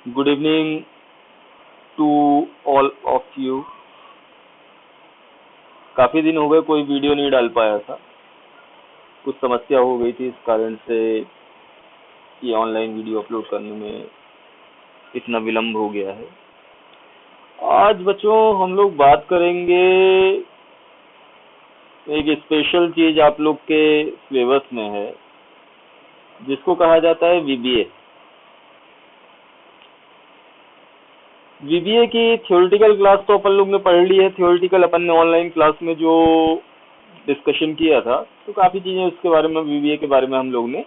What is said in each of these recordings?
Good evening to all of you. काफ़ी दिन हो गए कोई वीडियो नहीं डाल पाया था, कुछ समस्या हो गई थी, इस कारण से ये ऑनलाइन वीडियो अपलोड करने में इतना विलम्ब हो गया है। आज बच्चों हम लोग बात करेंगे एक स्पेशल चीज़ आप लोग के सिलेबस में है, जिसको कहा जाता है वीबीए। वीबीए की थ्योरेटिकल क्लास तो अपन लोग ने पढ़ ली है। थ्योरेटिकल अपन ने ऑनलाइन क्लास में जो डिस्कशन किया था, तो काफ़ी चीज़ें उसके बारे में, वीबीए के बारे में हम लोग ने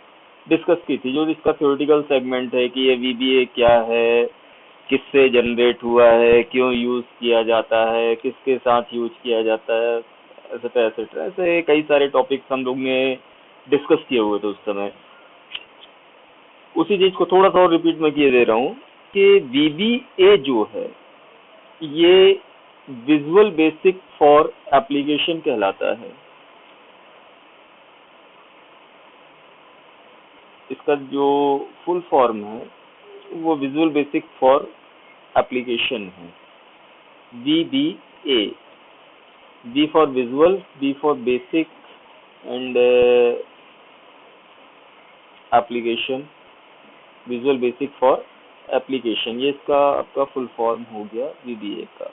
डिस्कस की थी। जो इसका थ्योरेटिकल सेगमेंट है कि ये वीबीए क्या है, किससे जनरेट हुआ है, क्यों यूज़ किया जाता है, किसके साथ यूज किया जाता है, एसेट्रा एसेट्रा, ऐसे कई सारे टॉपिक्स हम लोग ने डिस्कस किए हुए थे उस समय। उसी चीज़ को थोड़ा सा और रिपीट में किए दे रहा हूँ कि वीबीए जो है ये विजुअल बेसिक फॉर एप्लीकेशन कहलाता है। इसका जो फुल फॉर्म है वो विजुअल बेसिक फॉर एप्लीकेशन है, VBA। V for visual, B for basic and application, visual basic for application, ये इसका आपका फुल फॉर्म हो गया VBA का।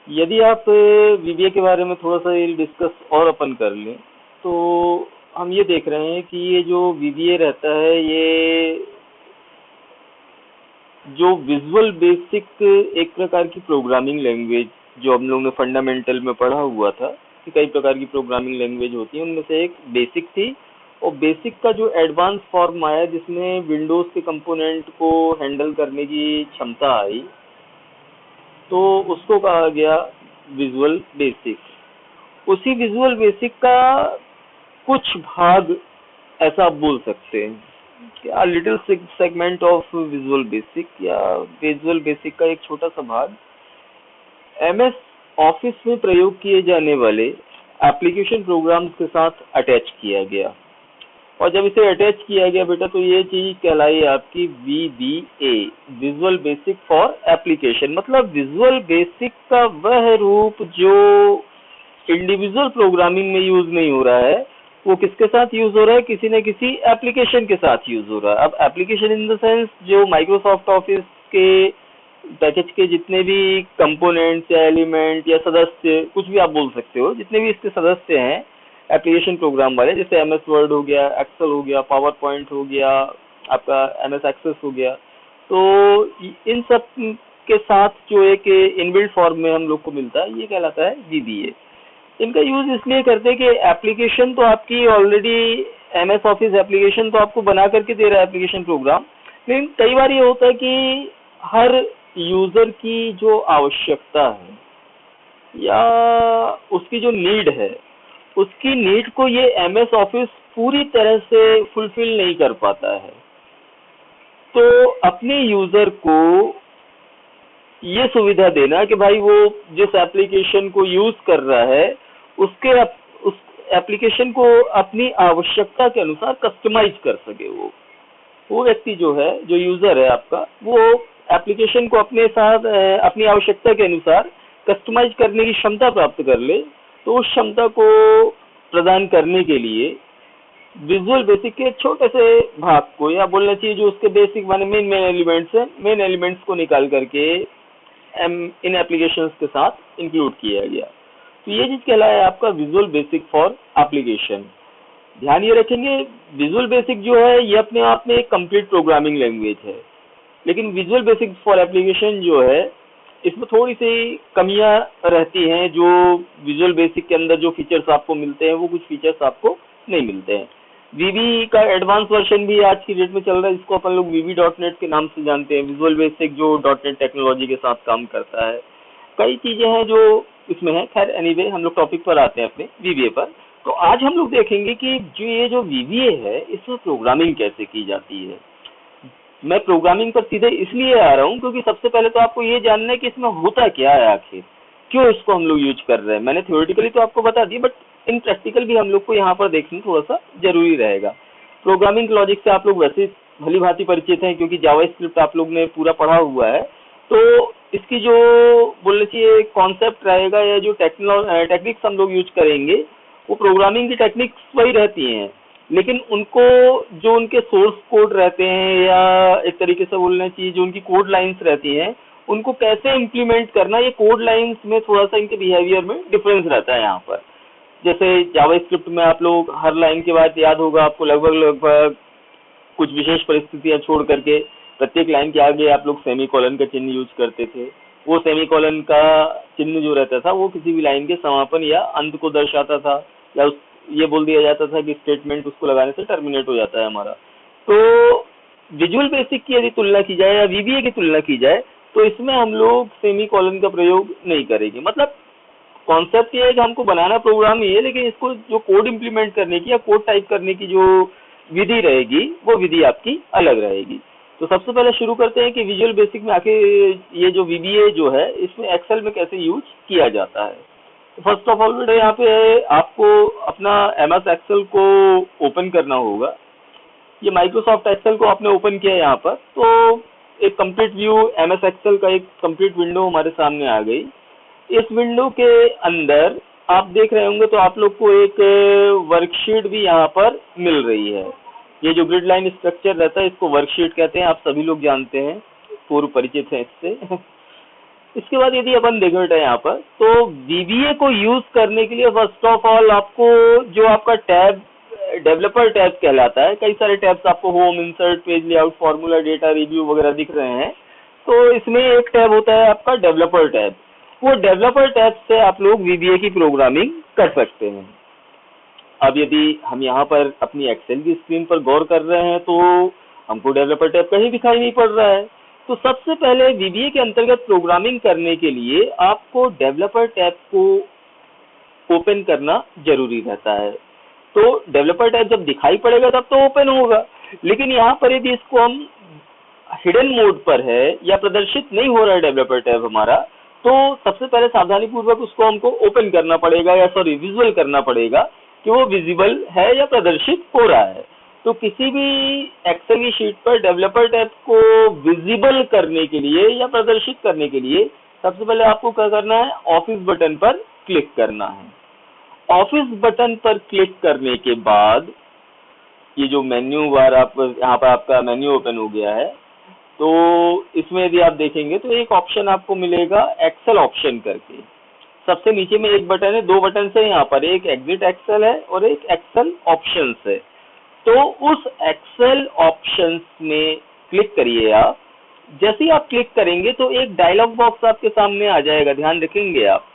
यदि आप वीबीए के बारे में थोड़ा सा डिस्कस और अपन कर लें, तो हम ये देख रहे हैं कि ये जो वीबीए रहता है, ये जो विजुअल बेसिक एक प्रकार की प्रोग्रामिंग लैंग्वेज, जो हम लोग ने फंडामेंटल में पढ़ा हुआ था कि कई प्रकार की प्रोग्रामिंग लैंग्वेज होती है, उनमें से एक बेसिक थी। और बेसिक का जो एडवांस फॉर्म आया, जिसमें विंडोज के कंपोनेंट को हैंडल करने की क्षमता आई, तो उसको कहा गया विजुअल बेसिक। उसी विजुअल बेसिक का कुछ भाग ऐसा आप बोल सकते हैं कि little segment of visual basic, या विजुअल बेसिक का एक छोटा सा भाग एमएस ऑफिस में प्रयोग किए जाने वाले एप्लीकेशन प्रोग्राम्स के साथ अटैच किया गया। और जब इसे अटैच किया गया बेटा, तो ये चीज कहलाई आपकी VBA, visual basic for application. मतलब विजुअल बेसिक का वह रूप जो इंडिविजुअल प्रोग्रामिंग में यूज नहीं हो रहा है, वो किसके साथ यूज हो रहा है, किसी न किसी एप्लीकेशन के साथ यूज हो रहा है। अब एप्लीकेशन इन द सेंस जो माइक्रोसॉफ्ट ऑफिस के पैकेज के जितने भी कंपोनेंट्स या एलिमेंट या सदस्य, कुछ भी आप बोल सकते हो, जितने भी इसके सदस्य हैं एप्लीकेशन प्रोग्राम वाले, जैसे एमएस वर्ड हो गया, एक्सेल हो गया, पावर पॉइंट हो गया, आपका एमएस एक्सेस हो गया, तो इन सब के साथ जो एक इनबिल्ट फॉर्म में हम लोग को मिलता है, ये कहलाता है VBA। इनका यूज इसलिए करते हैं कि एप्लीकेशन तो आपकी ऑलरेडी, एमएस ऑफिस एप्लीकेशन तो आपको बना करके दे रहा है एप्लीकेशन प्रोग्राम, लेकिन कई बार ये होता है कि हर यूजर की जो आवश्यकता है या उसकी जो नीड है, उसकी नीड को ये एमएस ऑफिस पूरी तरह से फुलफिल नहीं कर पाता है। तो अपने यूजर को ये सुविधा देना कि भाई वो जिस एप्लीकेशन को यूज कर रहा है, उस एप्लीकेशन को अपनी आवश्यकता के अनुसार कस्टमाइज कर सके। वो व्यक्ति जो है, जो यूजर है आपका, वो एप्लीकेशन को अपने साथ अपनी आवश्यकता के अनुसार कस्टमाइज करने की क्षमता प्राप्त कर ले। तो उस क्षमता को प्रदान करने के लिए विजुअल बेसिक के छोटे से भाग को, या बोलना चाहिए जो उसके बेसिक माने मेन एलिमेंट्स है, मेन एलिमेंट्स को निकाल करके इन एप्लीकेशंस के साथ इंक्लूड किया गया। तो ये चीज कहलाया आपका विजुअल बेसिक फॉर एप्लीकेशन। ध्यान ये रखेंगे, विजुअल बेसिक जो है ये अपने आप में एक कंप्लीट प्रोग्रामिंग लैंग्वेज है, लेकिन विजुअल बेसिक फॉर एप्लीकेशन जो है, इसमें थोड़ी सी कमियां रहती हैं। जो विजुअल बेसिक के अंदर जो फीचर्स आपको मिलते हैं, वो कुछ फीचर्स आपको नहीं मिलते हैं। वीबी का एडवांस वर्जन भी आज की डेट में चल रहा है, जिसको अपन लोग VB.NET के नाम से जानते हैं। विजुअल बेसिक जो .NET टेक्नोलॉजी के साथ काम करता है। कई चीजें हैं जो इसमें है। खैर एनीवे, हम लोग टॉपिक पर आते हैं अपने VBA पर। तो आज हम लोग देखेंगे कि जो VBA है, इसमें प्रोग्रामिंग कैसे की जाती है। मैं प्रोग्रामिंग पर सीधे इसलिए आ रहा हूँ क्योंकि सबसे पहले तो आपको ये जानना है कि इसमें होता क्या है, आखिर क्यों इसको हम लोग यूज कर रहे हैं। मैंने थ्योरेटिकली तो आपको बता दी, बट इन प्रैक्टिकल भी हम लोग को यहाँ पर देखना थोड़ा सा जरूरी रहेगा। प्रोग्रामिंग लॉजिक से आप लोग वैसे भली भांति परिचित हैं क्योंकि जावास्क्रिप्ट आप लोग ने पूरा पढ़ा हुआ है। तो इसकी जो बोलना चाहिए कॉन्सेप्ट रहेगा या जो टेक्निक्स हम लोग यूज करेंगे वो प्रोग्रामिंग की टेक्निक्स वही रहती हैं, लेकिन उनको जो उनके सोर्स कोड रहते हैं या एक तरीके से बोलना चाहिए जो उनकी कोड लाइंस रहती हैं उनको कैसे इम्प्लीमेंट करना, ये कोड लाइंस में थोड़ा सा इनके बिहेवियर में डिफरेंस रहता है यहाँ पर। जैसे जावास्क्रिप्ट में आप लोग हर लाइन के बाद याद होगा आपको लगभग कुछ विशेष परिस्थितियां छोड़ करके प्रत्येक लाइन के आगे आप लोग सेमीकोलन का चिन्ह यूज करते थे। वो सेमीकोलन का चिन्ह जो रहता था वो किसी भी लाइन के समापन या अंत को दर्शाता था, या ये बोल दिया जाता था कि स्टेटमेंट उसको लगाने से टर्मिनेट हो जाता है हमारा। तो विजुअल बेसिक की यदि तुलना की जाए या वीबीए की तुलना की जाए तो इसमें हम लोग सेमीकोलन का प्रयोग नहीं करेंगे। मतलब कॉन्सेप्ट ये है कि हमको बनाना प्रोग्राम ही है, लेकिन इसको जो कोड इम्प्लीमेंट करने की या कोड टाइप करने की जो विधि रहेगी वो विधि आपकी अलग रहेगी। तो सबसे पहले शुरू करते हैं कि विजुअल बेसिक में आखिर ये जो वीबीए जो है इसमें एक्सेल में कैसे यूज किया जाता है। तो फर्स्ट ऑफ ऑल बेटा यहाँ पे आपको अपना एमएस एक्सेल को ओपन करना होगा। ये माइक्रोसॉफ्ट एक्सेल को आपने ओपन किया यहाँ पर, तो एक कंप्लीट व्यू एमएस एक्सेल का एक कंप्लीट विंडो हमारे सामने आ गई। इस विंडो के अंदर आप देख रहे होंगे तो आप लोग को एक वर्कशीट भी यहाँ पर मिल रही है। ये जो ग्रिड लाइन स्ट्रक्चर रहता है इसको वर्कशीट कहते हैं, आप सभी लोग जानते हैं, पूर्व परिचित हैं इससे। इसके बाद यदि अपन देखें बेटा यहाँ पर तो वीबीए को यूज करने के लिए फर्स्ट ऑफ ऑल आपको जो आपका टैब डेवलपर टैब कहलाता है, कई सारे टैब्स आपको home, insert, page layout, formula, data, review वगैरह दिख रहे हैं। तो इसमें एक टैब होता है आपका डेवलपर टैब। वो डेवलपर टैब से आप लोग वीबीए की प्रोग्रामिंग कर सकते हैं। अब यदि हम यहाँ पर अपनी एक्सेल की स्क्रीन पर गौर कर रहे हैं तो हमको डेवलपर टैब कहीं दिखाई नहीं पड़ रहा है। तो सबसे पहले वीबीए के अंतर्गत प्रोग्रामिंग करने के लिए आपको डेवलपर टैब को ओपन करना जरूरी रहता है। तो डेवलपर टैब जब दिखाई पड़ेगा तब तो ओपन होगा, लेकिन यहाँ पर यदि इसको हम हिडन मोड पर है या प्रदर्शित नहीं हो रहा है डेवलपर टैब हमारा, तो सबसे पहले सावधानी पूर्वक उसको हमको ओपन करना पड़ेगा या विजुअल करना पड़ेगा कि वो विजिबल है या प्रदर्शित हो रहा है। तो किसी भी एक्सेल की शीट पर डेवलपर टैब को विजिबल करने के लिए या प्रदर्शित करने के लिए सबसे पहले आपको क्या करना है, ऑफिस बटन पर क्लिक करना है। ऑफिस बटन पर क्लिक करने के बाद ये जो मेन्यू बार आप यहाँ पर आपका मेन्यू ओपन हो गया है, तो इसमें यदि आप देखेंगे तो एक ऑप्शन आपको मिलेगा एक्सेल ऑप्शन करके। सबसे नीचे में एक बटन है, दो बटन से यहाँ पर, एक एग्जिट एक्सेल है और एक एक्सेल ऑप्शंस है। तो उस एक्सेल ऑप्शंस में क्लिक करिए आप। जैसे ही आप क्लिक करेंगे तो एक डायलॉग बॉक्स आपके सामने आ जाएगा, ध्यान रखेंगे आप,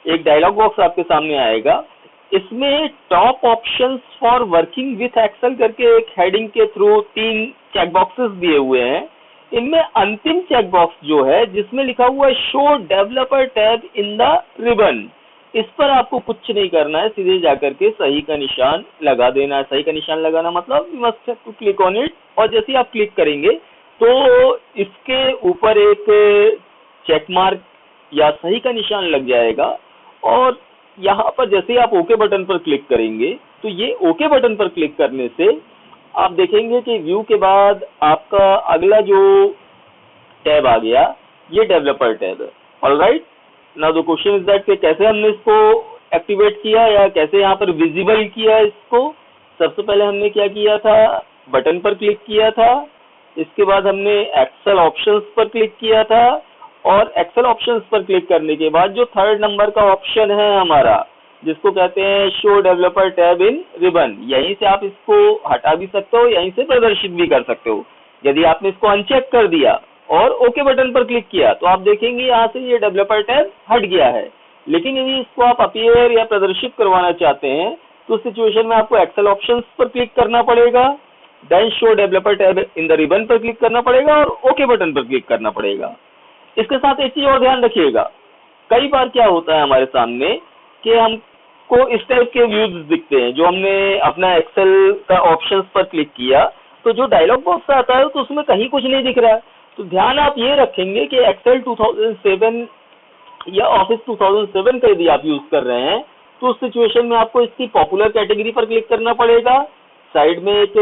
एक डायलॉग बॉक्स आपके सामने आएगा। इसमें top options for working with Excel करके एक हेडिंग के थ्रू 3 चेक बॉक्सेस दिए हुए हैं। इनमें अंतिम चेक बॉक्स जो है जिसमें लिखा हुआ है show developer tab in the ribbon, इस पर आपको कुछ नहीं करना है, सीधे जाकर के सही का निशान लगा देना है। सही का निशान लगाना मतलब you must have to click on it, और जैसे ही आप क्लिक करेंगे तो इसके ऊपर एक चेक मार्क या सही का निशान लग जाएगा। और यहाँ पर जैसे ही आप ओके बटन पर क्लिक करेंगे तो ये ओके बटन पर क्लिक करने से आप देखेंगे कि व्यू के बाद आपका अगला जो टैब आ गया ये डेवलपर टैब है। Alright, now the question is that कि कैसे हमने इसको एक्टिवेट किया या कैसे यहाँ पर विजिबल किया इसको। सबसे पहले हमने क्या किया था, बटन पर क्लिक किया था, इसके बाद हमने एक्सेल ऑप्शंस पर क्लिक किया था, और एक्सेल ऑप्शंस पर क्लिक करने के बाद जो थर्ड नंबर का ऑप्शन है हमारा जिसको कहते हैं शो डेवलपर टैब इन रिबन, यहीं से आप इसको हटा भी सकते हो, यहीं से प्रदर्शित भी कर सकते हो। यदि आपने इसको अनचेक कर दिया और ओके बटन पर क्लिक किया तो आप देखेंगे यहाँ से ये डेवलपर टैब हट गया है। लेकिन यदि इसको आप अपीयर या प्रदर्शित करवाना चाहते हैं तो उस सिचुएशन में आपको एक्सेल ऑप्शंस पर क्लिक करना पड़ेगा, then show developer tab in the ribbon पर क्लिक करना पड़ेगा और ओके बटन पर क्लिक करना पड़ेगा। इसके साथ एक चीज और ध्यान रखिएगा, कई बार क्या होता है हमारे सामने कि हमको इस टाइप के व्यूज दिखते हैं। जो हमने अपना एक्सेल का ऑप्शंस पर क्लिक किया तो जो डायलॉग बॉक्स आता है तो उसमें कहीं कुछ नहीं दिख रहा है। तो ध्यान आप ये रखेंगे कि एक्सेल 2007 या ऑफिस 2007 का यदि आप यूज कर रहे हैं तो उस सिचुएशन में आपको इसकी पॉपुलर कैटेगरी पर क्लिक करना पड़ेगा, साइड में एक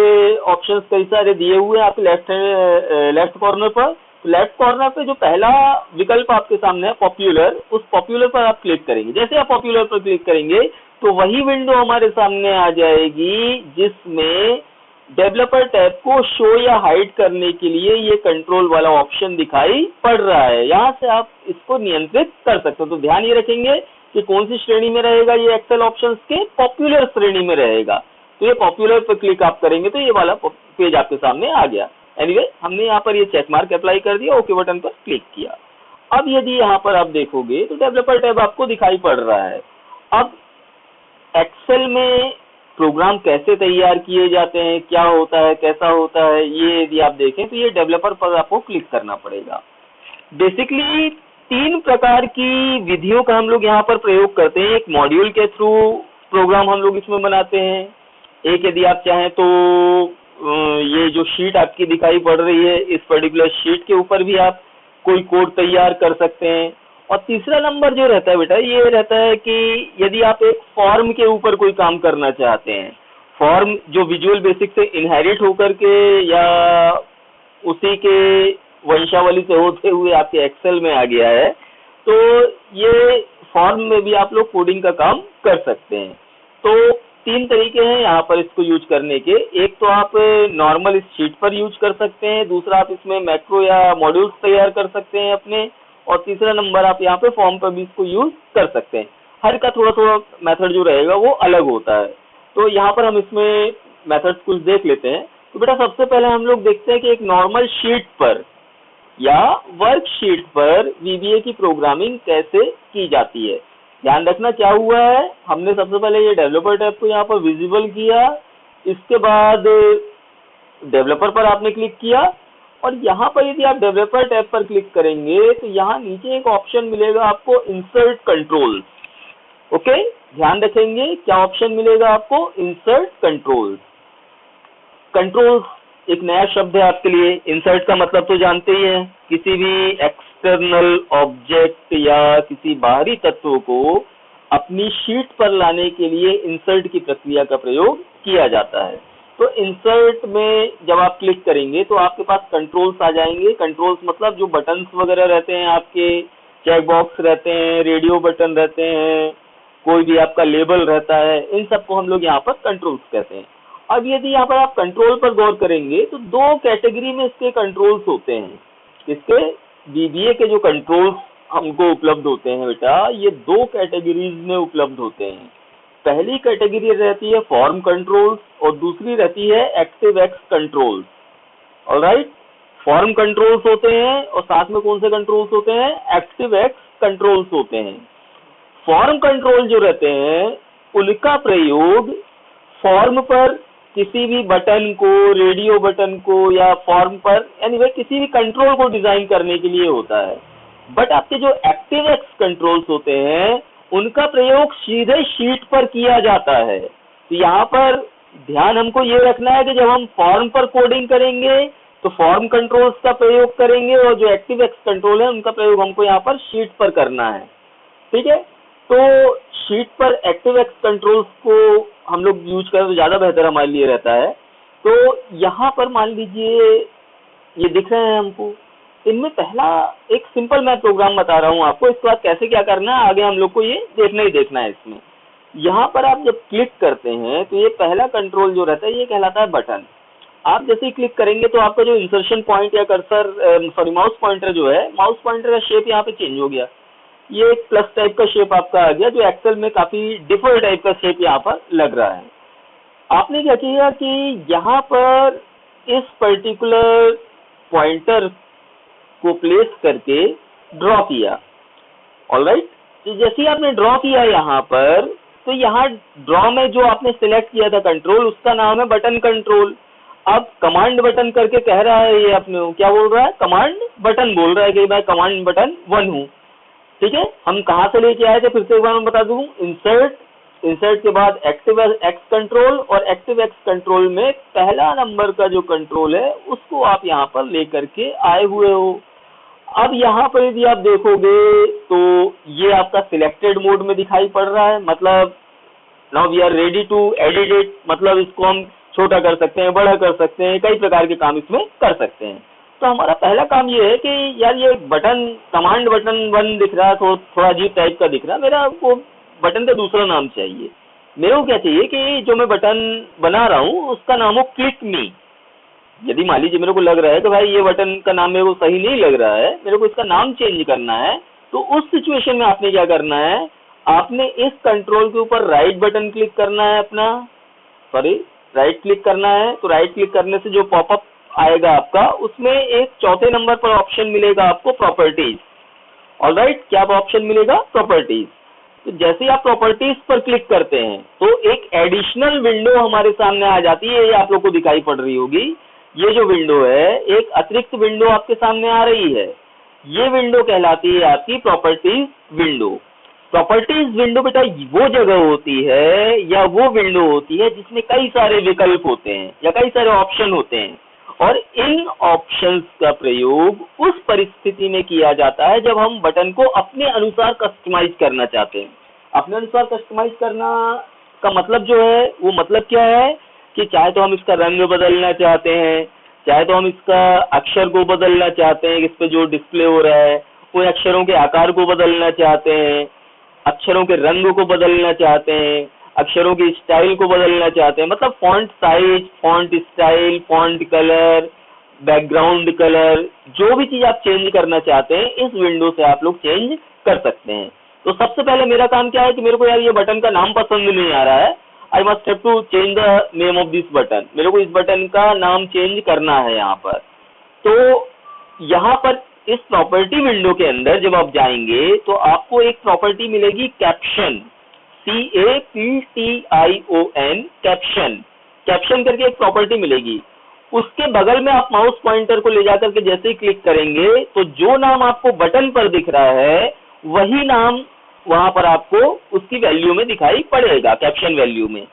ऑप्शंस कई सारे दिए हुए हैं आपके लेफ्ट कॉर्नर पर। तो लेफ्ट कॉर्नर पे जो पहला विकल्प आपके सामने है पॉपुलर, उस पॉपुलर पर आप क्लिक करेंगे। जैसे आप पॉपुलर पर क्लिक करेंगे तो वही विंडो हमारे सामने आ जाएगी जिसमें डेवलपर टैब को शो या हाइड करने के लिए ये कंट्रोल वाला ऑप्शन दिखाई पड़ रहा है। यहाँ से आप इसको नियंत्रित कर सकते हो। तो ध्यान ये रखेंगे कि कौन सी श्रेणी में रहेगा ये एक्सेल ऑप्शंस के, पॉपुलर श्रेणी में रहेगा। तो ये पॉपुलर पर क्लिक आप करेंगे तो ये वाला पेज आपके सामने आ गया। एनीवे हमने यहाँ पर ये चेक मार्क अप्लाई कर दिया, ओके बटन पर क्लिक किया। अब यदि यहाँ पर आप देखोगे तो डेवलपर टैब आपको दिखाई पड़ रहा है। अब एक्सेल में प्रोग्राम कैसे तैयार किए जाते हैं, क्या होता है, कैसा होता है, ये यदि आप देखें तो ये डेवलपर पर आपको क्लिक करना पड़ेगा। बेसिकली 3 प्रकार की विधियों का हम लोग यहाँ पर प्रयोग करते हैं। एक मॉड्यूल के थ्रू प्रोग्राम हम लोग इसमें बनाते हैं। एक यदि आप चाहें तो ये जो शीट आपकी दिखाई पड़ रही है, इस पर्टिकुलर शीट के ऊपर भी आप कोई कोड तैयार कर सकते हैं। और तीसरा नंबर जो रहता है बेटा, ये रहता है कि यदि आप एक फॉर्म के ऊपर कोई काम करना चाहते हैं, फॉर्म जो विजुअल बेसिक से इनहेरिट होकर के या उसी के वंशावली से होते हुए आपके एक्सेल में आ गया है, तो ये फॉर्म में भी आप लोग कोडिंग का काम कर सकते हैं। तो 3 तरीके हैं यहाँ पर इसको यूज करने के। एक तो आप नॉर्मल इस शीट पर यूज कर सकते हैं, दूसरा आप इसमें मैक्रो या मॉड्यूल्स तैयार कर सकते हैं अपने, और तीसरा नंबर आप यहाँ पे फॉर्म पर भी इसको यूज कर सकते हैं। हर का थोड़ा थोड़ा मेथड जो रहेगा वो अलग होता है। तो यहाँ पर हम इसमें मेथड्स कुछ देख लेते हैं। तो बेटा सबसे पहले हम लोग देखते हैं कि एक नॉर्मल शीट पर या वर्कशीट पर वीबीए की प्रोग्रामिंग कैसे की जाती है। ध्यान रखना क्या हुआ है, हमने सबसे पहले ये डेवलपर टैब को यहाँ पर विजिबल किया, इसके बाद डेवलपर पर आपने क्लिक किया, और यहाँ पर यदि आप डेवलपर टैब पर क्लिक करेंगे तो यहाँ नीचे एक ऑप्शन मिलेगा आपको इंसर्ट कंट्रोल्स। ओके, ध्यान रखेंगे क्या ऑप्शन मिलेगा आपको, इंसर्ट कंट्रोल्स। कंट्रोल्स एक नया शब्द है आपके लिए। इंसर्ट का मतलब तो जानते ही हैं, किसी भी एक्सटर्नल ऑब्जेक्ट या किसी बाहरी तत्व को अपनी शीट पर लाने के लिए इंसर्ट की प्रक्रिया का प्रयोग किया जाता है। तो इंसर्ट में जब आप क्लिक करेंगे तो आपके पास कंट्रोल्स आ जाएंगे। कंट्रोल्स मतलब जो बटन्स वगैरह रहते हैं आपके, चेक बॉक्स रहते हैं, रेडियो बटन रहते हैं, कोई भी आपका लेबल रहता है, इन सबको हम लोग यहाँ पर कंट्रोल्स कहते हैं। अब यदि यहाँ पर आप कंट्रोल पर गौर करेंगे तो 2 कैटेगरी में इसके कंट्रोल्स होते हैं। इसके वीबीए के जो कंट्रोल्स हमको उपलब्ध होते हैं बेटा, ये 2 कैटेगरीज में उपलब्ध होते हैं। पहली कैटेगरी रहती है फॉर्म कंट्रोल्स और दूसरी रहती है active x controls. Alright, form controls होते हैं और साथ में कौन से कंट्रोल्स होते हैं, एक्टिव एक्स कंट्रोल्स होते हैं। फॉर्म कंट्रोल जो रहते हैं उनका प्रयोग फॉर्म पर किसी भी बटन को, रेडियो बटन को या फॉर्म पर एनीवे किसी भी कंट्रोल को डिजाइन करने के लिए होता है। बट आपके जो एक्टिव एक्स कंट्रोल्स होते हैं उनका प्रयोग सीधे शीट पर किया जाता है। तो यहाँ पर ध्यान हमको ये रखना है कि जब हम फॉर्म पर कोडिंग करेंगे तो फॉर्म कंट्रोल्स का प्रयोग करेंगे, और जो एक्टिव एक्स कंट्रोल है उनका प्रयोग हमको यहाँ पर शीट पर करना है। ठीक है, तो शीट पर एक्टिव एक्स कंट्रोल्स को हम लोग यूज करें तो ज्यादा बेहतर हमारे लिए रहता है। तो यहाँ पर मान लीजिए ये दिख रहे हैं हमको, इनमें पहला एक सिंपल मैं प्रोग्राम बता रहा हूँ आपको, इसके बाद कैसे क्या करना है आगे हम लोग को ये देखना ही देखना है। इसमें यहाँ पर आप जब क्लिक करते हैं तो ये पहला कंट्रोल जो रहता है ये कहलाता है बटन। आप जैसे ही क्लिक करेंगे तो आपका जो इंसर्शन पॉइंट या कर्सर माउस पॉइंटर जो है, माउस पॉइंटर का शेप यहाँ पे चेंज हो गया। ये एक प्लस टाइप का शेप आपका आ गया, जो एक्सेल में काफी डिफॉल्ट टाइप का शेप यहाँ पर लग रहा है। आपने क्या किया कि यहाँ पर इस पर्टिकुलर पॉइंटर को प्लेस करके ड्रॉ किया। ऑलराइट, तो जैसे ही आपने ड्रॉ किया यहाँ पर, तो यहाँ ड्रॉ में जो आपने सिलेक्ट किया था कंट्रोल, उसका नाम है बटन कंट्रोल। अब कमांड बटन करके कह रहा है ये अपने, क्या बोल रहा है, कमांड बटन बोल रहा है कि मैं कमांड बटन 1 हूँ। ठीक है, हम कहाँ से लेके आए थे फिर से एक बार मैं बता दूं, इंसर्ट के बाद एक्टिव एक्स कंट्रोल, और एक्टिव एक्स कंट्रोल में पहला नंबर का जो कंट्रोल है उसको आप यहाँ पर लेकर के आए हुए हो। अब यहाँ पर यदि आप देखोगे तो ये आपका सिलेक्टेड मोड में दिखाई पड़ रहा है, मतलब now we are ready to edit it, मतलब इसको हम छोटा कर सकते हैं, बड़ा कर सकते हैं, कई प्रकार के काम इसमें कर सकते हैं। तो हमारा पहला काम ये है कि यार ये बटन कमांड बटन 1 दिख रहा है, तो थोड़ा अजीब टाइप का दिख रहा है, मेरा वो बटन का दूसरा नाम चाहिए। मेरे को क्या चाहिए कि जो मैं बटन बना रहा हूँ उसका नाम हो क्लिक मी। यदि मान लीजिए मेरे को लग रहा है कि भाई ये बटन का नाम मेरे को सही नहीं लग रहा है, मेरे को इसका नाम चेंज करना है, तो उस सिचुएशन में आपने क्या करना है, आपने इस कंट्रोल के ऊपर राइट बटन क्लिक करना है, अपना सॉरी राइट क्लिक करना है। तो राइट क्लिक करने से जो पॉपअप आएगा आपका, उसमें एक चौथे नंबर पर ऑप्शन मिलेगा आपको प्रॉपर्टीज। ऑलराइट, क्या ऑप्शन मिलेगा? प्रॉपर्टीज। तो जैसे ही आप प्रॉपर्टीज पर क्लिक करते हैं तो एक एडिशनल विंडो हमारे सामने आ जाती है, ये आप लोग को दिखाई पड़ रही होगी। ये जो विंडो है, एक अतिरिक्त विंडो आपके सामने आ रही है, ये विंडो कहलाती है आपकी प्रॉपर्टीज विंडो। प्रॉपर्टीज विंडो बेटा वो जगह होती है या वो विंडो होती है जिसमें कई सारे विकल्प होते हैं या कई सारे ऑप्शन होते हैं, और इन ऑप्शंस का प्रयोग उस परिस्थिति में किया जाता है जब हम बटन को अपने अनुसार कस्टमाइज करना चाहते हैं। अपने अनुसार कस्टमाइज करना का मतलब जो है, वो मतलब क्या है कि चाहे तो हम इसका रंग बदलना चाहते हैं, चाहे तो हम इसका अक्षर को बदलना चाहते हैं, इस पे जो डिस्प्ले हो रहा है वो अक्षरों के आकार को बदलना चाहते हैं, अक्षरों के रंग को बदलना चाहते हैं, अक्षरों की स्टाइल को बदलना चाहते हैं, मतलब font size, font style, font colour, background colour, जो भी चीज आप चेंज करना चाहते हैं इस विंडो से आप लोग चेंज कर सकते हैं। तो सबसे पहले मेरा काम क्या है कि मेरे को यार ये बटन का नाम पसंद नहीं आ रहा है, I must have to change the name of this button. मेरे को इस बटन का नाम चेंज करना है यहाँ पर। तो यहाँ पर इस प्रॉपर्टी विंडो के अंदर जब आप जाएंगे तो आपको एक प्रॉपर्टी मिलेगी कैप्शन, CAPTION, कैप्शन। कैप्शन करके एक प्रॉपर्टी मिलेगी। उसके बगल में आप माउस पॉइंटर को ले जाकर के जैसे ही क्लिक करेंगे तो जो नाम आपको बटन पर दिख रहा है वही नाम वहां पर आपको उसकी वैल्यू में दिखाई पड़ेगा, कैप्शन वैल्यू में।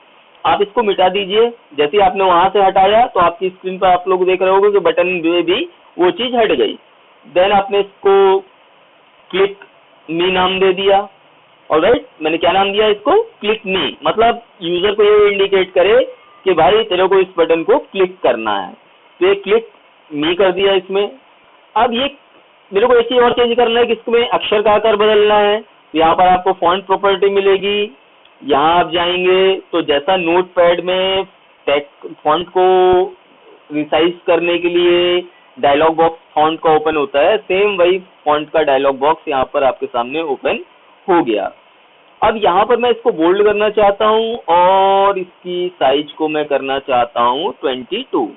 आप इसको मिटा दीजिए। जैसे ही आपने वहां से हटाया तो आपकी स्क्रीन पर आप लोग देख रहे होंगे कि बटन में भी वो चीज हट गई। देन आपने इसको क्लिक मी नाम दे दिया। ऑलराइट, मैंने क्या नाम दिया इसको? क्लिक मी। मतलब यूजर को ये इंडिकेट करे कि भाई तेरे को इस बटन को क्लिक करना है, तो ये क्लिक मी कर दिया इसमें। अब ये मेरे को एक चीज और चेंज करना है कि इसमें अक्षर का आकार बदलना है। तो यहाँ पर आपको फॉन्ट प्रॉपर्टी मिलेगी। यहाँ आप जाएंगे तो जैसा नोटपैड में टेक्स्ट फॉन्ट को रिसाइज करने के लिए डायलॉग बॉक्स फॉन्ट का ओपन होता है, सेम वही फॉन्ट का डायलॉग बॉक्स यहाँ पर आपके सामने ओपन हो गया। अब यहाँ पर मैं इसको बोल्ड करना चाहता हूँ और इसकी साइज को मैं करना चाहता हूँ 22।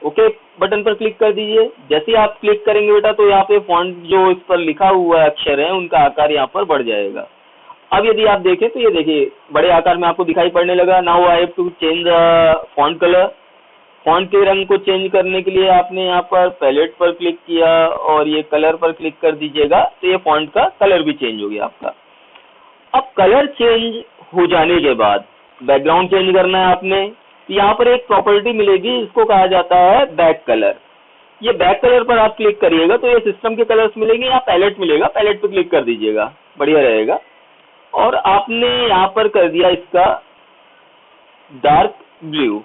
ओके, बटन पर क्लिक कर दीजिए। जैसे ही आप क्लिक करेंगे बेटा तो यहाँ पे फॉन्ट जो इस पर लिखा हुआ अक्षर है उनका आकार यहाँ पर बढ़ जाएगा। अब यदि आप देखें तो ये देखिए बड़े आकार में आपको दिखाई पड़ने लगा। Now I have to change the font colour. Font के रंग को चेंज करने के लिए आपने यहाँ पर पैलेट पर क्लिक किया और ये कलर पर क्लिक कर दीजिएगा तो ये फॉन्ट का कलर भी चेंज हो गया आपका। अब कलर चेंज हो जाने के बाद बैकग्राउंड चेंज करना है आपने, तो यहाँ पर एक प्रॉपर्टी मिलेगी, इसको कहा जाता है बैक कलर। ये बैक कलर पर आप क्लिक करिएगा तो ये सिस्टम के कलर्स मिलेंगे या पैलेट मिलेगा, पैलेट पर क्लिक कर दीजिएगा, बढ़िया रहेगा। और आपने यहाँ पर कर दिया इसका डार्क ब्लू,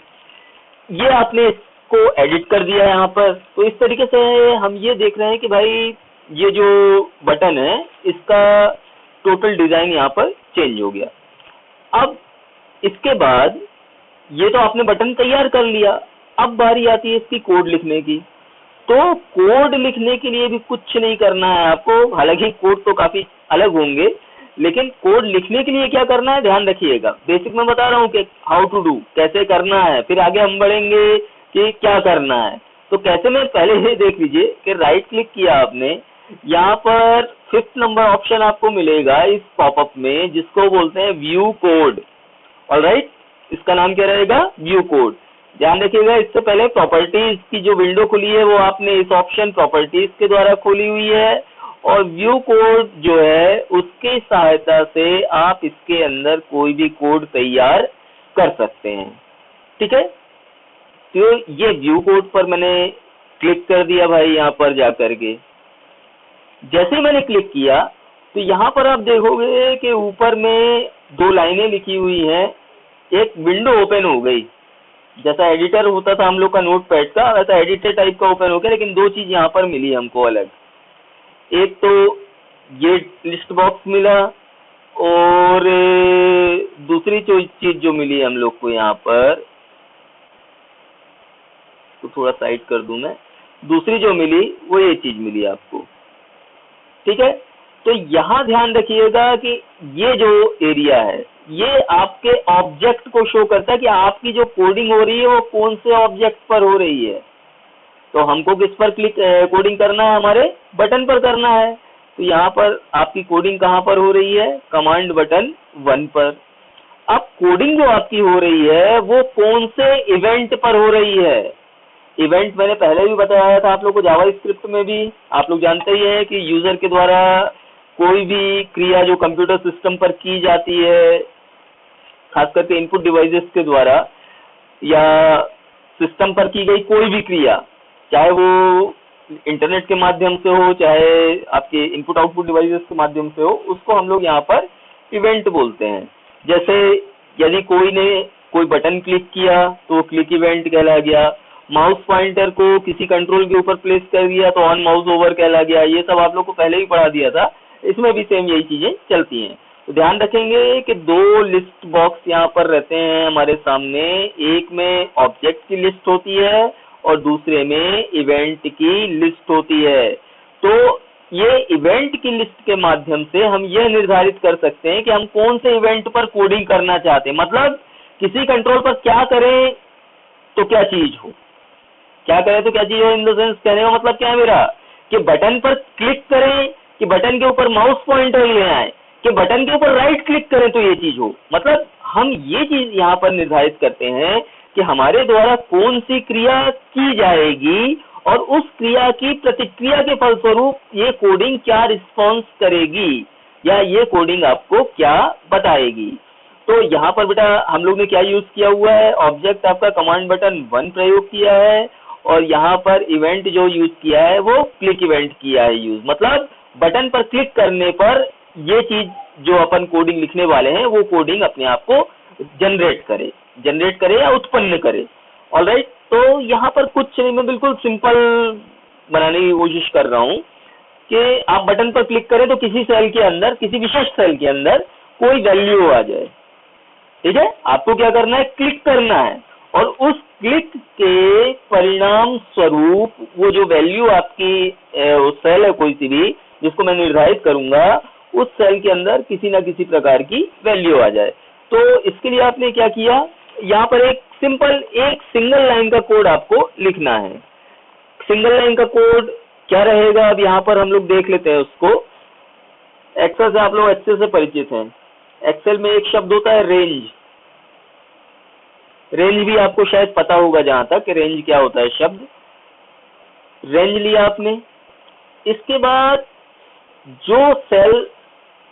ये आपने इसको एडिट कर दिया यहाँ पर। तो इस तरीके से हम ये देख रहे हैं कि भाई ये जो बटन है इसका टोटल डिजाइन यहाँ पर चेंज हो गया। अब इसके बाद ये तो आपने बटन तैयार कर लिया, अब बारी आती है इसकी कोड लिखने की। तो कोड लिखने के लिए भी कुछ नहीं करना है आपको, हालांकि कोड तो काफी अलग होंगे, लेकिन कोड लिखने के लिए क्या करना है ध्यान रखिएगा। बेसिक मैं बता रहा हूँ कि हाउ टू डू, कैसे करना है, फिर आगे हम बढ़ेंगे कि क्या करना है। तो कैसे में पहले ही देख लीजिए कि राइट क्लिक किया आपने, यहाँ पर 5th नंबर ऑप्शन आपको मिलेगा इस पॉपअप में जिसको बोलते हैं व्यू कोड। ऑलराइट, इसका नाम क्या रहेगा? View code. ध्यान रखिएगा इससे पहले प्रॉपर्टीज की जो विंडो खुली है वो आपने इस ऑप्शन प्रॉपर्टीज के द्वारा खोली हुई है, और व्यू कोड जो है उसकी सहायता से आप इसके अंदर कोई भी कोड तैयार कर सकते हैं। ठीक है, तो ये व्यू कोड पर मैंने क्लिक कर दिया भाई। यहाँ पर जाकर के जैसे ही मैंने क्लिक किया तो यहाँ पर आप देखोगे कि ऊपर में 2 लाइनें लिखी हुई हैं, एक विंडो ओपन हो गई। जैसा एडिटर होता था हम लोग का नोटपैड का, वैसा एडिटर टाइप का ओपन हो गया, लेकिन दो चीज यहाँ पर मिली हमको अलग। एक तो ये लिस्ट बॉक्स मिला, और दूसरी चीज जो मिली हम लोग को यहाँ पर, तो थोड़ा साइड कर दूं मैं, दूसरी जो मिली वो ये चीज मिली आपको। ठीक है, तो यहाँ ध्यान रखिएगा कि ये जो एरिया है ये आपके ऑब्जेक्ट को शो करता है कि आपकी जो कोडिंग हो रही है वो कौन से ऑब्जेक्ट पर हो रही है। तो हमको किस पर कोडिंग करना है, हमारे बटन पर करना है। तो यहाँ पर आपकी कोडिंग कहाँ पर हो रही है, कमांड बटन 1 पर। अब कोडिंग जो आपकी हो रही है वो कौन से इवेंट पर हो रही है। इवेंट मैंने पहले भी बताया था आप लोग को जावास्क्रिप्ट में भी, आप लोग जानते ही हैं कि यूजर के द्वारा कोई भी क्रिया जो कंप्यूटर सिस्टम पर की जाती है, खास करके इनपुट डिवाइसेस के द्वारा या सिस्टम पर की गई कोई भी क्रिया, चाहे वो इंटरनेट के माध्यम से हो, चाहे आपके इनपुट आउटपुट डिवाइसेस के माध्यम से हो, उसको हम लोग यहाँ पर इवेंट बोलते हैं। जैसे यदि कोई ने कोई बटन क्लिक किया तो वो क्लिक इवेंट कहला गया, माउस पॉइंटर को किसी कंट्रोल के ऊपर प्लेस कर दिया तो ऑन माउस ओवर कहला गया। ये सब आप लोग को पहले ही पढ़ा दिया था, इसमें भी सेम यही चीजें चलती हैं। तो ध्यान रखेंगे कि दो लिस्ट बॉक्स यहाँ पर रहते हैं हमारे सामने, एक में ऑब्जेक्ट की लिस्ट होती है और दूसरे में इवेंट की लिस्ट होती है। तो ये इवेंट की लिस्ट के माध्यम से हम यह निर्धारित कर सकते हैं कि हम कौन से इवेंट पर कोडिंग करना चाहते हैं। मतलब किसी कंट्रोल पर क्या करें तो क्या चीज हो, क्या करें तो क्या चीज हो, इन द सेंस कहने का मतलब क्या है मेरा, कि बटन पर क्लिक करें कि बटन के ऊपर माउस पॉइंटर ले आए, कि बटन के ऊपर राइट क्लिक करें तो ये चीज हो। मतलब हम ये चीज यहाँ पर निर्धारित करते हैं कि हमारे द्वारा कौन सी क्रिया की जाएगी और उस क्रिया की प्रतिक्रिया के फलस्वरूप ये कोडिंग क्या रिस्पॉन्स करेगी या ये कोडिंग आपको क्या बताएगी। तो यहाँ पर बेटा हम लोग ने क्या यूज किया हुआ है, ऑब्जेक्ट आपका कमांड बटन 1 प्रयोग किया है, और यहाँ पर इवेंट जो यूज किया है वो क्लिक इवेंट किया है यूज। मतलब बटन पर क्लिक करने पर ये चीज जो अपन कोडिंग लिखने वाले हैं वो कोडिंग अपने आप को जनरेट करे या उत्पन्न करे। ऑलराइट, तो यहाँ पर कुछ नहीं, मैं बिल्कुल सिंपल बनाने की कोशिश कर रहा हूँ कि आप बटन पर क्लिक करें तो किसी सेल के अंदर, किसी विशेष सेल के अंदर कोई वैल्यू आ जाए। ठीक है, आपको क्या करना है, क्लिक करना है, और उस क्लिक के परिणाम स्वरूप वो जो वैल्यू आपकी सेल है कोई सी भी जिसको मैं निर्धारित करूंगा, उस सेल के अंदर किसी ना किसी प्रकार की वैल्यू आ जाए। तो इसके लिए आपने क्या किया, यहाँ पर एक सिंपल एक सिंगल लाइन का कोड आपको लिखना है। सिंगल लाइन का कोड क्या रहेगा, अब यहाँ पर हम लोग देख लेते हैं उसको। एक्सेल से आप लोग अच्छे से परिचित हैं। एक्सेल में एक शब्द होता है रेंज। रेंज भी आपको शायद पता होगा, जहां तक रेंज क्या होता है शब्द। रेंज लिया आपने, इसके बाद जो सेल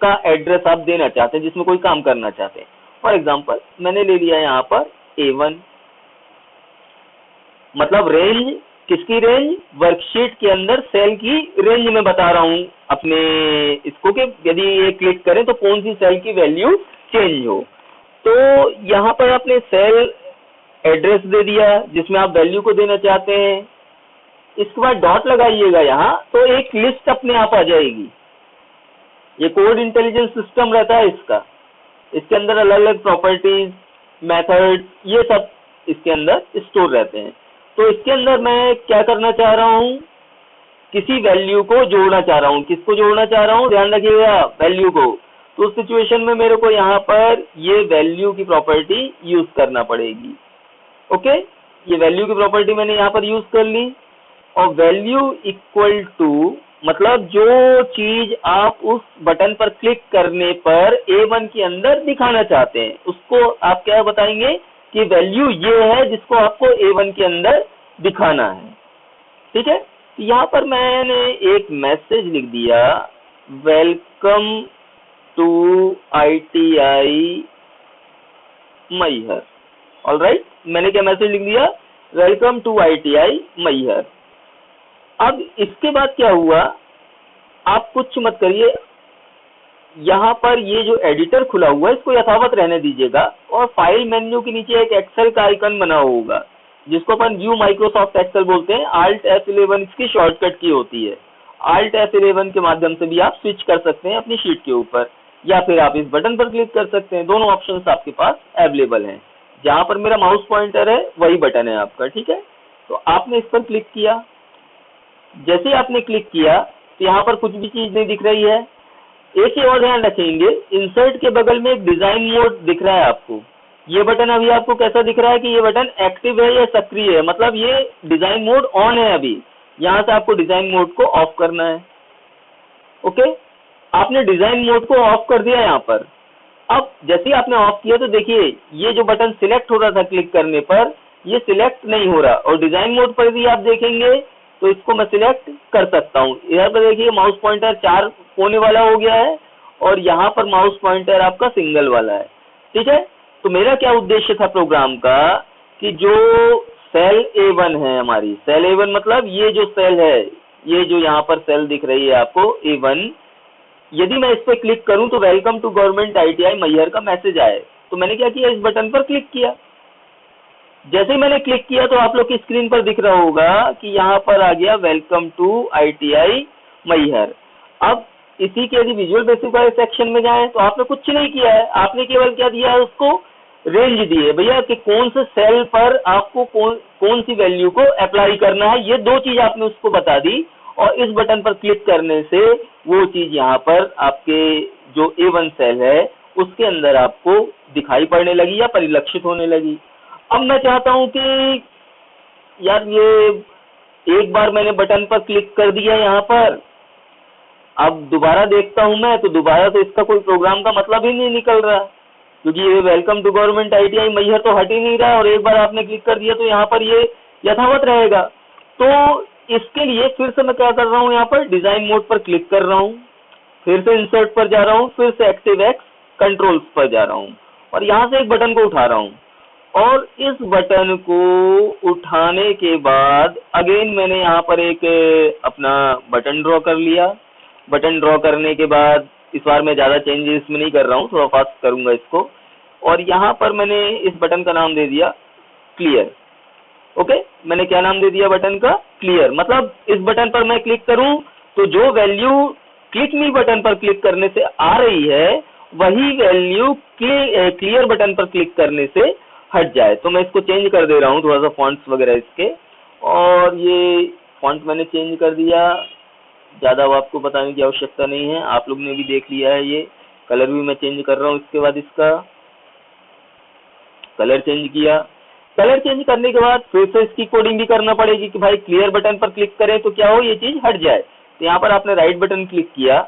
का एड्रेस आप देना चाहते हैं, जिसमें कोई काम करना चाहते हैं, फॉर एग्जांपल मैंने ले लिया यहाँ पर A1। मतलब रेंज किसकी रेंज, वर्कशीट के अंदर सेल की रेंज में बता रहा हूं अपने इसको, कि यदि ये क्लिक करें तो कौन सी सेल की वैल्यू चेंज हो। तो यहाँ पर आपने सेल एड्रेस दे दिया जिसमें आप वैल्यू को देना चाहते हैं। इसके बाद डॉट लगाइएगा यहाँ, तो एक लिस्ट अपने आप आ जाएगी। ये कोड इंटेलिजेंस सिस्टम रहता है इसका, इसके अंदर अलग अलग प्रॉपर्टीज, मेथड, ये सब इसके अंदर स्टोर रहते हैं। तो इसके अंदर मैं क्या करना चाह रहा हूँ, किसी वैल्यू को जोड़ना चाह रहा हूँ। किसको जोड़ना चाह रहा हूँ, ध्यान रखिएगा, वैल्यू को। तो उस सिचुएशन में मेरे को यहाँ पर ये वैल्यू की प्रॉपर्टी यूज करना पड़ेगी। ओके, ये वैल्यू की प्रॉपर्टी मैंने यहाँ पर यूज कर ली, और वैल्यू इक्वल टू मतलब जो चीज आप उस बटन पर क्लिक करने पर A1 के अंदर दिखाना चाहते हैं उसको आप क्या बताएंगे कि वैल्यू ये है जिसको आपको A1 के अंदर दिखाना है। ठीक है, यहाँ पर मैंने एक मैसेज लिख दिया, welcome to ITI Maihar. Alright, मैंने क्या मैसेज लिख दिया, वेलकम टू ITI मैहर। अब इसके बाद क्या हुआ, आप कुछ मत करिए, यहाँ पर ये जो एडिटर खुला हुआ है इसको यथावत रहने दीजिएगा और फाइल मेन्यू के नीचे एक एक्सेल का आइकन बना होगा जिसको अपन व्यू माइक्रोसॉफ्ट एक्सेल बोलते हैं। Alt F11 इसकी शॉर्टकट की होती है। Alt F11 के माध्यम से भी आप स्विच कर सकते हैं अपनी शीट के ऊपर, या फिर आप इस बटन पर क्लिक कर सकते हैं। दोनों ऑप्शंस आपके पास अवेलेबल हैं। जहां पर मेरा माउस पॉइंटर है वही बटन है आपका, ठीक है। तो आपने इस पर क्लिक किया। जैसे ही आपने क्लिक किया तो यहाँ पर कुछ भी चीज नहीं दिख रही है। एक ही और ध्यान रखेंगे, इंसर्ट के बगल में एक डिजाइन मोड दिख रहा है आपको। ये बटन अभी आपको कैसा दिख रहा है कि ये बटन एक्टिव है या सक्रिय है, मतलब ये डिजाइन मोड ऑन है अभी। यहाँ से आपको डिजाइन मोड को ऑफ करना है। ओके, आपने डिजाइन मोड को ऑफ कर दिया यहाँ पर। अब जैसे ही आपने ऑफ किया तो देखिए ये जो बटन सिलेक्ट हो रहा था क्लिक करने पर, ये सिलेक्ट नहीं हो रहा। और डिजाइन मोड पर भी आप देखेंगे तो इसको मैं सिलेक्ट कर सकता हूँ। यहाँ पर देखिए माउस पॉइंटर 4 कोने वाला हो गया है और यहाँ पर माउस पॉइंटर आपका सिंगल वाला है, ठीक है। तो मेरा क्या उद्देश्य था प्रोग्राम का कि जो सेल A1 है हमारी, सेल A1 मतलब ये जो सेल है, ये जो यहाँ पर सेल दिख रही है आपको A1, यदि मैं इस पर क्लिक करूं तो welcome to government ITI Maihar का मैसेज आए। तो मैंने क्या किया, इस बटन पर क्लिक किया। जैसे ही मैंने क्लिक किया तो आप लोग की स्क्रीन पर दिख रहा होगा कि यहाँ पर आ गया वेलकम टू ITI मैहर। अब इसी के यदि विजुअल बेसिक वाले सेक्शन में जाएं तो आपने कुछ नहीं किया है, आपने केवल क्या दिया है, उसको रेंज दिए भैया कि कौन से सेल पर आपको कौन सी वैल्यू को अप्लाई करना है। ये 2 चीज आपने उसको बता दी और इस बटन पर क्लिक करने से वो चीज यहाँ पर आपके जो A1 सेल है उसके अंदर आपको दिखाई पड़ने लगी या परिलक्षित होने लगी। अब मैं चाहता हूं कि यार ये एक बार मैंने बटन पर क्लिक कर दिया यहाँ पर, अब दोबारा देखता हूं मैं तो दोबारा तो इसका कोई प्रोग्राम का मतलब ही नहीं निकल रहा, क्योंकि ये welcome to government ITI Maihar तो हट ही नहीं रहा और एक बार आपने क्लिक कर दिया तो यहाँ पर ये यथावत रहेगा। तो इसके लिए फिर से मैं क्या कर रहा हूँ, यहाँ पर डिजाइन मोड पर क्लिक कर रहा हूँ, फिर से इंसर्ट पर जा रहा हूँ, फिर से ActiveX कंट्रोल्स पर जा रहा हूँ और यहाँ से एक बटन को उठा रहा हूँ। और इस बटन को उठाने के बाद अगेन मैंने यहाँ पर एक अपना बटन ड्रॉ कर लिया। बटन ड्रॉ करने के बाद इस बार मैं ज्यादा चेंजेस में नहीं कर रहा हूँ, थोड़ा फास्ट करूंगा इसको। और यहाँ पर मैंने इस बटन का नाम दे दिया क्लियर। ओके, मैंने क्या नाम दे दिया बटन का, क्लियर। मतलब इस बटन पर मैं क्लिक करूं तो जो वैल्यू क्लिक मी बटन पर क्लिक करने से आ रही है वही वैल्यू क्लियर बटन पर क्लिक करने से हट जाए। तो मैं इसको चेंज कर दे रहा हूँ, थोड़ा सा फॉन्ट्स वगैरह इसके, और ये फॉन्ट मैंने चेंज कर दिया। ज्यादा आपको बताने की आवश्यकता नहीं है, आप लोग ने भी देख लिया है। ये कलर भी मैं चेंज कर रहा हूँ, इसके बाद इसका कलर चेंज किया। कलर चेंज करने के बाद फिर से इसकी कोडिंग भी करना पड़ेगी कि भाई क्लियर बटन पर क्लिक करें तो क्या हो, ये चीज हट जाए। तो यहाँ पर आपने राइट बटन क्लिक किया,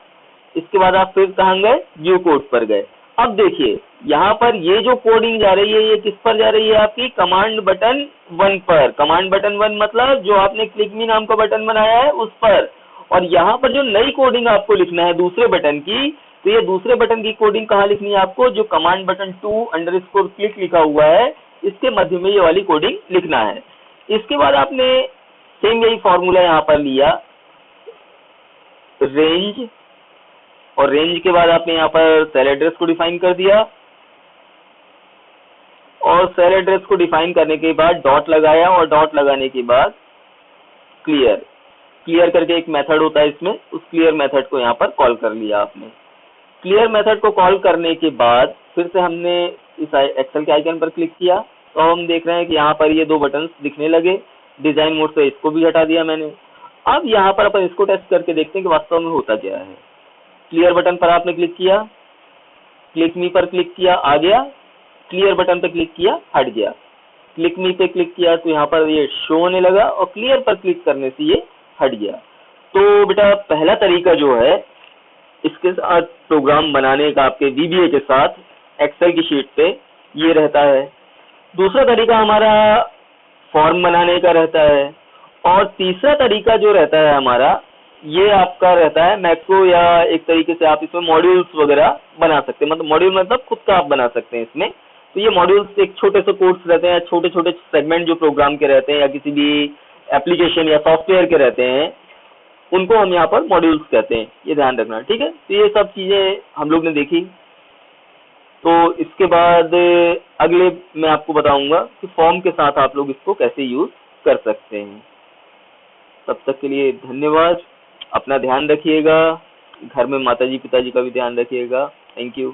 इसके बाद आप फिर कहाँ गए, व्यू कोड पर गए। अब देखिए यहाँ पर ये जो कोडिंग जा रही है ये किस पर जा रही है, आपकी कमांड बटन 1 पर। कमांड बटन 1 मतलब जो आपने क्लिक मी नाम का बटन बनाया है उस पर। और यहाँ पर जो नई कोडिंग आपको लिखना है दूसरे बटन की, तो ये दूसरे बटन की कोडिंग कहाँ लिखनी है आपको, जो कमांड बटन 2_click लिखा हुआ है इसके मध्य में ये वाली कोडिंग लिखना है। इसके बाद आपने सेम यही फॉर्मूला यहाँ पर लिया, रेंज, और रेंज के बाद आपने यहाँ पर सेल एड्रेस को डिफाइन कर दिया और सेल एड्रेस को डिफाइन करने के बाद डॉट लगाया और डॉट लगाने के बाद क्लियर, क्लियर करके एक मेथड होता है इसमें, उस क्लियर मेथड को यहाँ पर कॉल कर लिया आपने। क्लियर मेथड को कॉल करने के बाद फिर से हमने इस एक्सेल के आइकन पर क्लिक किया तो हम देख रहे हैं कि यहाँ पर ये 2 बटन्स दिखने लगे। डिजाइन मोड से इसको भी हटा दिया मैंने। अब यहाँ पर अपन इसको टेस्ट करके देखते हैं कि वास्तव में होता क्या है। क्लियर बटन पर आपने क्लिक किया, क्लिक मी पर क्लिक किया, आ गया। क्लियर बटन पर क्लिक किया, हट गया। क्लिक मी पे क्लिक किया तो यहाँ पर ये शो होने लगा और क्लियर पर क्लिक करने से ये हट गया। तो बेटा पहला तरीका जो है इसके साथ प्रोग्राम बनाने का आपके VBA के साथ एक्सेल की शीट पे ये रहता है। दूसरा तरीका हमारा फॉर्म बनाने का रहता है और तीसरा तरीका जो रहता है हमारा ये आपका रहता है मैक्रो, या एक तरीके से आप इसमें मॉड्यूल्स वगैरह बना सकते हैं। मतलब मॉड्यूल मतलब खुद का आप बना सकते हैं इसमें। तो ये मॉड्यूल्स एक छोटे से कोड्स रहते हैं, छोटे छोटे सेगमेंट जो प्रोग्राम के रहते हैं या किसी भी एप्लीकेशन या सॉफ्टवेयर के रहते हैं, उनको हम यहाँ पर मॉड्यूल्स कहते हैं, ये ध्यान रखना, ठीक है। तो ये सब चीजें हम लोग ने देखी। तो इसके बाद अगले मैं आपको बताऊंगा कि फॉर्म के साथ आप लोग इसको कैसे यूज कर सकते हैं। तब तक के लिए धन्यवाद, अपना ध्यान रखिएगा, घर में माताजी पिताजी का भी ध्यान रखिएगा। Thank you.